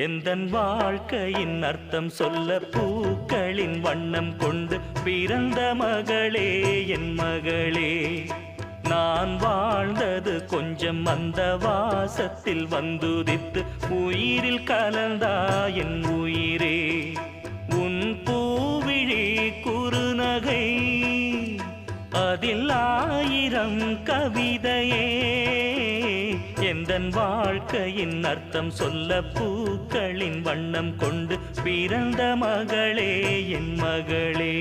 எந்தன் வாழ்க்கையின் அர்த்தம் சொல்ல பூக்களின் வண்ணம் கொண்டு பிறந்த மகளே என் மகளே. நான் வாழ்ந்தது கொஞ்சம் அந்த வாசத்தில் வந்துதித்து உயிரில் கலந்தா என் உயிரே. உன் பூவிழி குறுநகை அதில் 1000 கவிதையே. எந்தன் வாழ்க்கையின் அர்த்தம் சொல்ல பூக்களின் வண்ணம் கொண்டு பிறந்த மகளே என் மகளே.